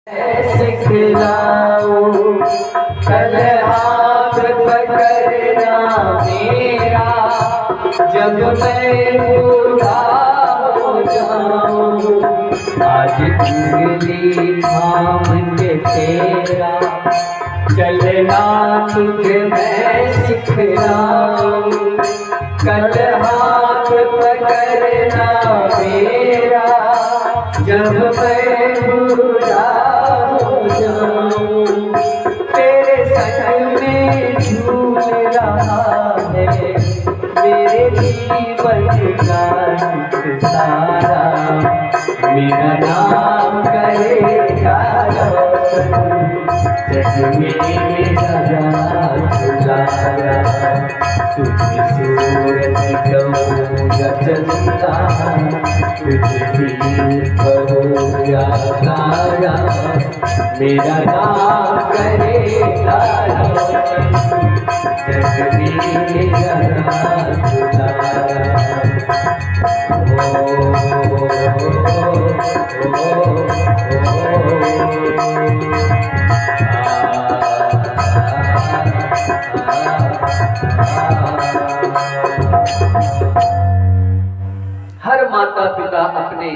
सिखलाओ कल हाथ पकड़ना मेरा जब मैं बूढ़ा हो जाऊं। आज उंगली थाम के तेरा चलना तुझे मैं सिखलाऊं। कल हाथ पकड़ना मेरा जब मैं बूढ़ा हो जाऊं। तेरे संग में झूल रहा है मेरे जीवन का सुख सारा। मेरा नाम करेगा रोशन जग में मेरा राज उजाला। तुझे सूरज कहूँगा चंदा तुझे भी कहूँगा तारा। मेरा नाम करेगा रोशन जग में मेरा राज उजाला। हर माता पिता अपने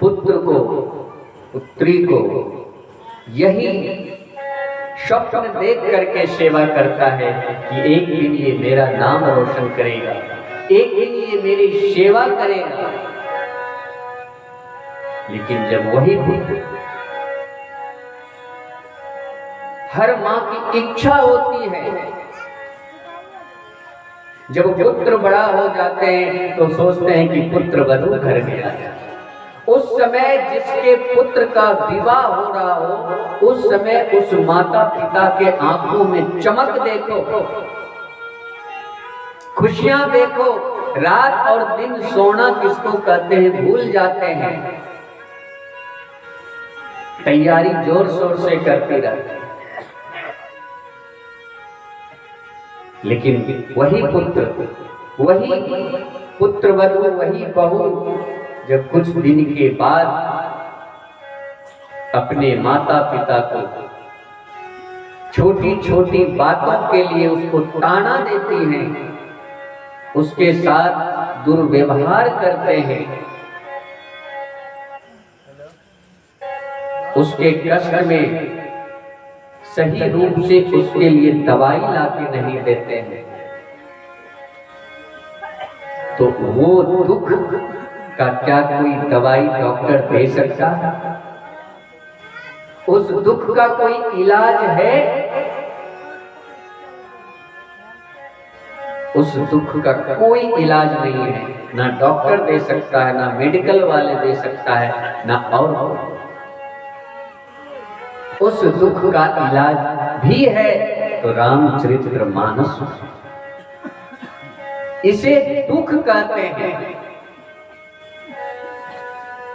पुत्र को पुत्री को यही स्वप्न देख करके सेवा करता है कि एक दिन ये मेरा नाम रोशन करेगा, एक दिन ये मेरी सेवा करेगा। लेकिन जब वही पुत्र, हर मां की इच्छा होती है, जब पुत्र बड़ा हो जाते हैं तो सोचते हैं कि पुत्र वधू घर गया। उस समय जिसके पुत्र का विवाह हो रहा हो उस समय उस माता पिता के आंखों में चमक देखो, खुशियां देखो। रात और दिन सोना किसको कहते हैं भूल जाते हैं, तैयारी जोर शोर से करते रहते हैं। लेकिन वही पुत्र वधू, वही बहू जब कुछ दिन के बाद अपने माता पिता को छोटी छोटी बातों के लिए उसको ताना देती हैं, उसके साथ दुर्व्यवहार करते हैं, उसके कष्ट में सही रूप से उसके लिए दवाई लाके नहीं देते हैं, तो वो दुख का क्या कोई दवाई डॉक्टर दे सकता है? उस दुख का कोई इलाज है? उस दुख का कोई इलाज नहीं है, ना डॉक्टर दे सकता है, ना मेडिकल वाले दे सकता है, ना और। उस दुख का इलाज भी है तो रामचरितमानस, इसे दुख कहते हैं।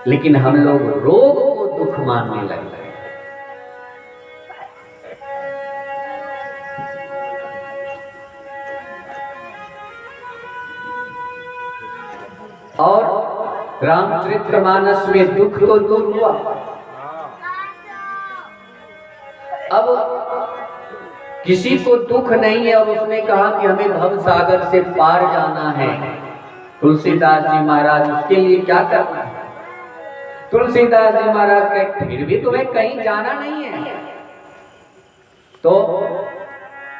लेकिन हम लोग रोग को दुख मानने लगते हैं। और रामचरितमानस में दुख तो दूर हुआ, अब किसी को दुख नहीं है और उसने कहा कि हमें भव सागर से पार जाना है। तुलसीदास जी महाराज उसके लिए क्या करना है? तुलसीदास जी महाराज कहे फिर भी तुम्हें कहीं जाना नहीं है तो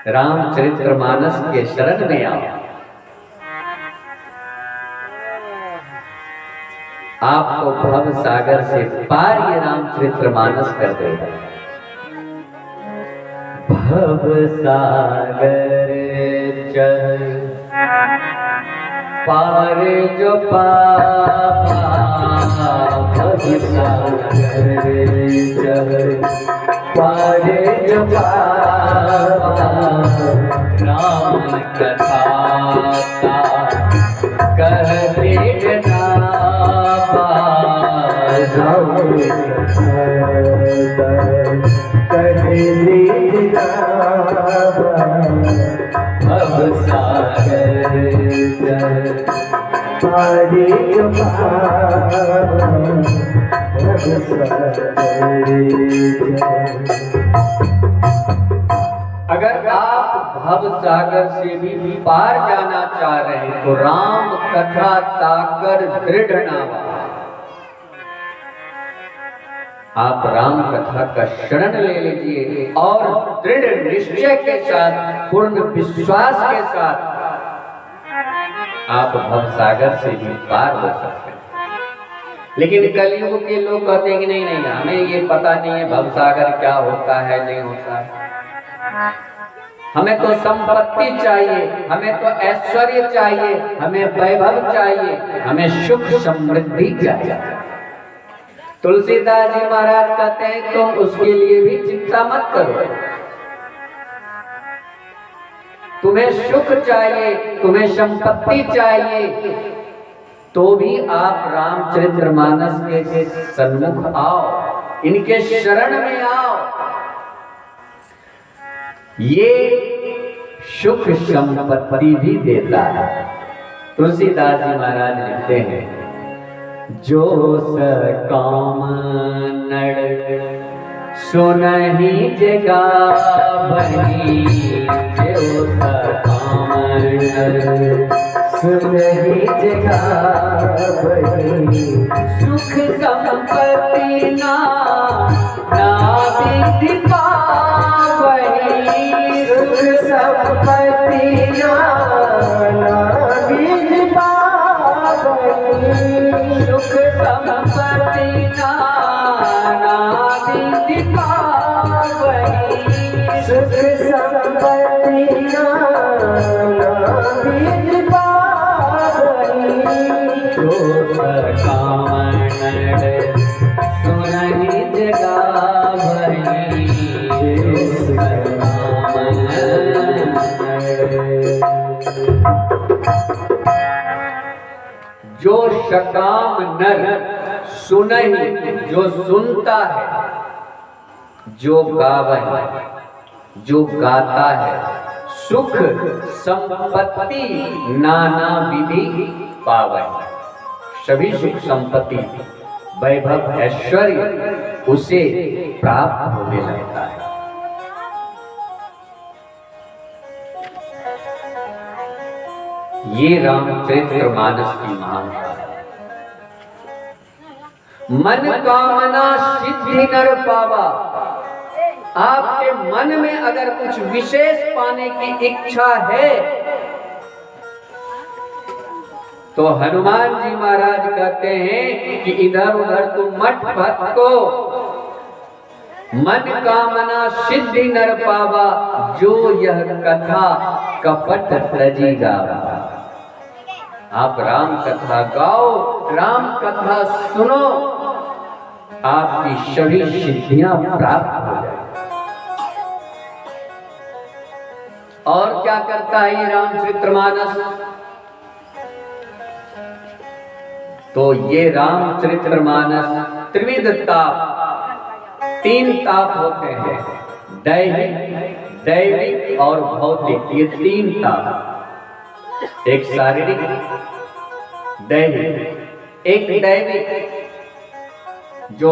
रामचरितमानस के शरण में आओ, आपको भव सागर से पार ये रामचरितमानस कर देगा। भव सागर चल पार जो पापा, भव सागर चल पार जो पापा। राम कथा कहते नापा, भव सागर चल पार जो पापा। अगर आप भव सागर से भी पार जाना चाह रहे हैं तो राम कथा ताकर दृढ़ नावा, आप राम कथा का शरण ले लीजिए और दृढ़ निश्चय के साथ, पूर्ण विश्वास के साथ आप भव सागर से भी पार हो सकते हैं। लेकिन कलयुग के लोग कहते हैं कि नहीं नहीं, हमें ये पता नहीं है भव सागर क्या होता है, नहीं होता है, हमें तो संपत्ति चाहिए, हमें तो ऐश्वर्य चाहिए, हमें वैभव चाहिए, हमें सुख समृद्धि चाहिए। तुलसीदास जी महाराज कहते हैं तुम उसके लिए भी चिंता मत करो, तुम्हें सुख चाहिए, तुम्हें संपत्ति चाहिए, तो भी आप रामचरितमानस के सन्मुख आओ, इनके शरण में आओ। ये सुख संपत्ति भी देता है। तुलसीदास जी महाराज लिखते हैं, जो सकाम नर सुनहि जगावहि, जो सकाम नर सुनहि जगावहि, सुख संपत्ति ना विधि पावहि, सुख संपत्ति ना विधि पावहि, सुख संपत्ति ना विधि पावहि, सुख संपत्ति ना विधि पावहि, जो सकाम नर सुनहि जगावहि, जो सकाम जो सकाम नर सुनहि, जो सुनता है, जो गावहि, जो गाता है, सुख संपत्ति नाना विधि पावहि, सभी सुख संपत्ति वैभव ऐश्वर्य उसे प्राप्त होने लगता है। ये रामचरितमानस की महानता है। मन कामना सिद्धि नर पावा, आपके मन में अगर कुछ विशेष पाने की इच्छा है तो हनुमान जी महाराज कहते हैं कि इधर उधर तुम मत भटको, मन कामना सिद्धि नर पावा, जो यह कथा कपट तजी गावा। आप राम कथा गाओ, राम कथा सुनो, आपकी सभी सिद्धियां प्राप्त हो जाए। और क्या करता है ये रामचरितमानस? तो ये रामचरितमानस त्रिविध ताप, तीन ताप होते हैं, दैहिक, दैविक और भौतिक, ये तीन ताप, एक शारीरिक, दैहिक, एक दैविक, जो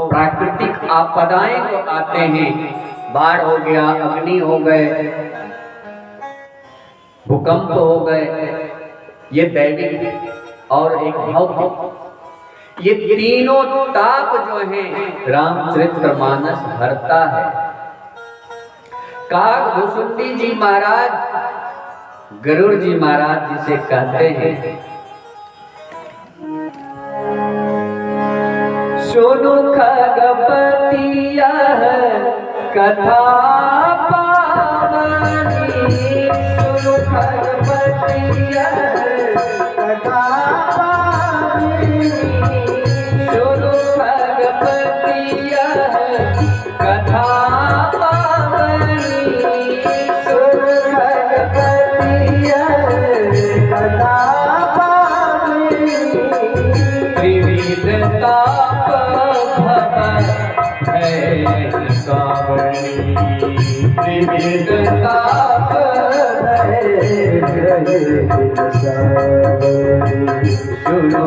प्राकृतिक आपदाएं जो आते हैं, बाढ़ हो गया, अग्नि हो गए, भूकंप हो गए, ये दैविक, और एक भौतिक। ये तीनों ताप जो हैं रामचरितमानस भरता है। काकभूषुंडी जी महाराज, गरुड़ जी महाराज जिसे कहते हैं, सुनु खगपतिया कथा पावनी, सुनु खगपतिया कथा पावनी, सुनु खगपतिया कथा पावनी, सुनु खगपतिया कथा पावनी, त्रिविध ताप भव है कावनी, त्रिविध ताप है सुनु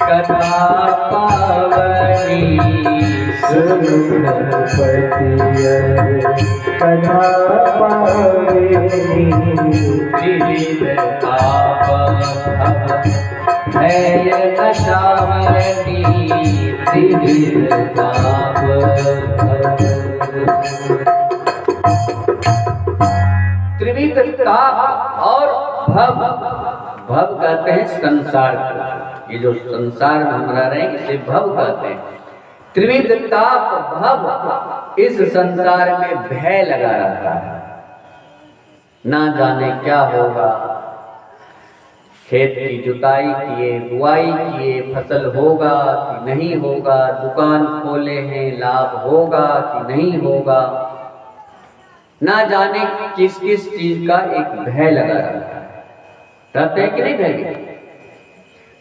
कथा पावनी सुखपतिय कथा पावनी त्रिविध ताप भय नशावनी त्रिविध ताप त्रिविध ताप और भव भव कहते हैं संसार को। ये जो संसार में हम रह रहे हैं इसे भव कहते हैं। त्रिविध ताप भव इस संसार में भय लगा रहता है। ना जाने क्या होगा, खेत की जुताई किए, बुआई किए, फसल होगा कि नहीं होगा, दुकान खोले हैं, लाभ होगा कि नहीं होगा, ना जाने किस किस चीज का एक भय लगा रहता है। रहते हैं कि नहीं भय?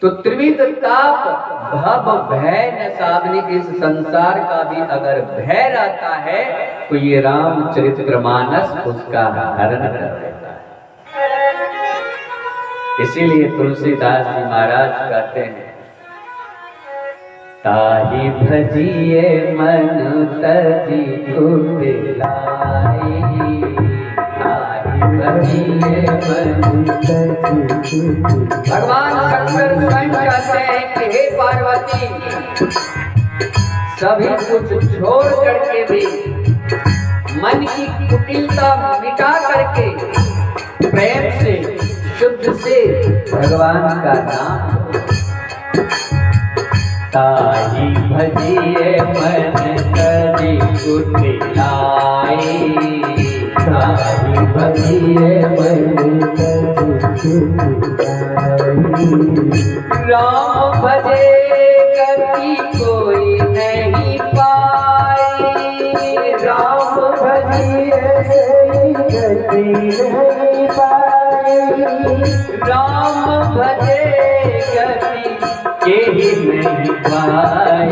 तो त्रिविध ताप भव भय न सावनी, इस संसार का भी अगर भय रहता है तो ये रामचरितमानस उसका हरण कर देता है। इसीलिए तुलसीदास जी महाराज कहते हैं, ताहि भजिए मन तजी कुटिलाई, ताहि भजिए मन तजी। भगवान शंकर स्वयं कहते हैं कि हे पार्वती, सभी कुछ छोड़ करके भी मन की कुटिलता मिटा करके प्रेम से शुद्ध से भगवान का नाम, ताहि भजिए मन तजी कुटिलाई, ताहि भजिए मन तजी कुटिलाई। राम भजे कभी कोई नहीं पाए, राम भजिए से गति नहीं पाए, राम भजे गति के ही नहीं पाई,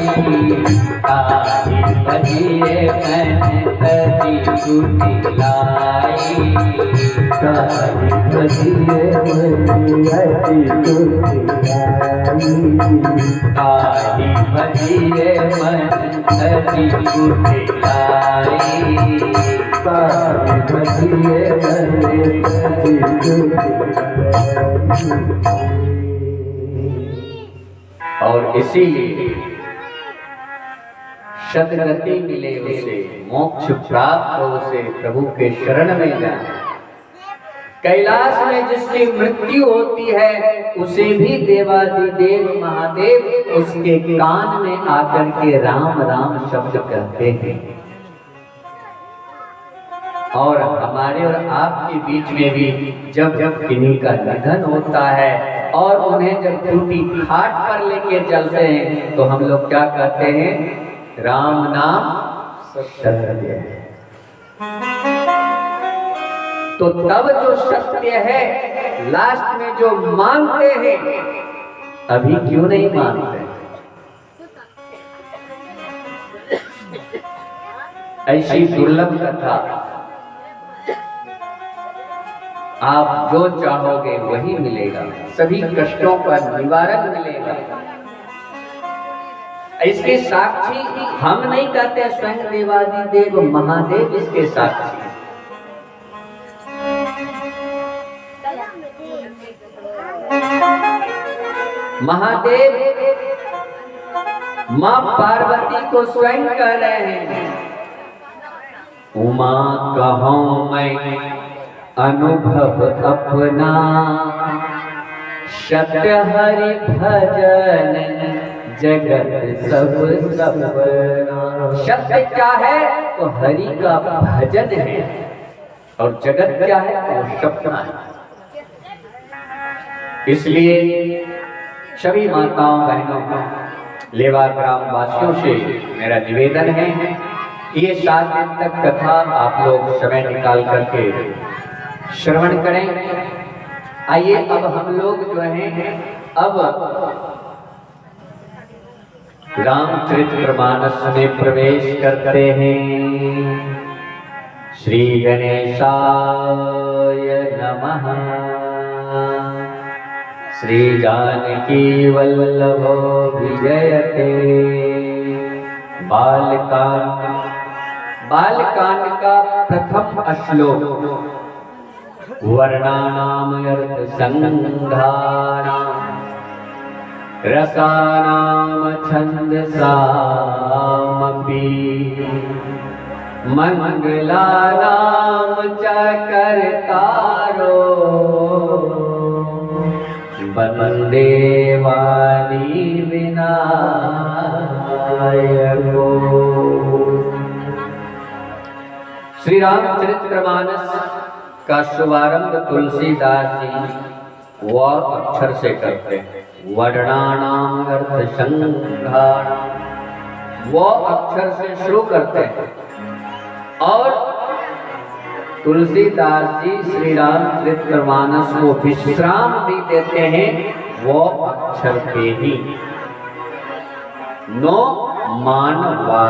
ताहि भजिए मन तजी कुटिलाई, ताहि भजिए मन तजी कुटिलाई, ताहि भजिए मन तजी कुटिलाई, ताहि भजिए मन तजी कुटिलाई। और इसीलिए सदगति मिले उसे, मोक्ष प्राप्त हो उसे, प्रभु के शरण में जाए। कैलाश में जिसकी मृत्यु होती है उसे भी देवादिदेव महादेव उसके कान में आकर के राम राम शब्द कहते हैं। और हमारे और आपके बीच में भी जब जब किन्हीं का निधन होता है और उन्हें जब टूटी खाट पर लेके चलते हैं तो हम लोग क्या कहते हैं? राम नाम सत्य है। तो तब जो सत्य है लास्ट में जो मानते हैं, अभी क्यों नहीं मानते? ऐसी दुर्लभ कथा, आप जो चाहोगे वही मिलेगा, सभी कष्टों का निवारण मिलेगा। इसके साक्षी हम नहीं कहते, स्वयं देवादिदेव महादेव इसके साक्षी। महादेव मां पार्वती को स्वयं कह रहे हैं, उमा कहूं मैं अनुभव अपना, सत्य हरि भजन जगत सब सपना। सत्य क्या है? तो हरि का भजन है, और जगत क्या है? वो सपना है। इसलिए सभी माताओं बहनों को, लेवा ग्राम वासियों से मेरा निवेदन है, ये 7 दिन तक कथा आप लोग समय निकाल करके श्रवण करें। आइए अब हम लोग जो हैं अब रामचरितमानस में प्रवेश करते हैं। श्री गणेशाय नमः। श्री जानकी वल्लभो विजयते। बालकांड का प्रथम श्लोक वर्णानाम अर्थ संघानाम रसानाम छंदसामपि मंगलानाम च कर्तारो वंदे वाणी विनायको। श्री रामचरितमानस का शुभारंभ तुलसीदास जी व अक्षर से करते हैं। वर्णानाम अर्थ संघानाम वो अक्षर से शुरू करते हैं और तुलसीदास जी श्री रामचरितमानस को विश्राम भी देते हैं वो अक्षर पे ही। नो मानवा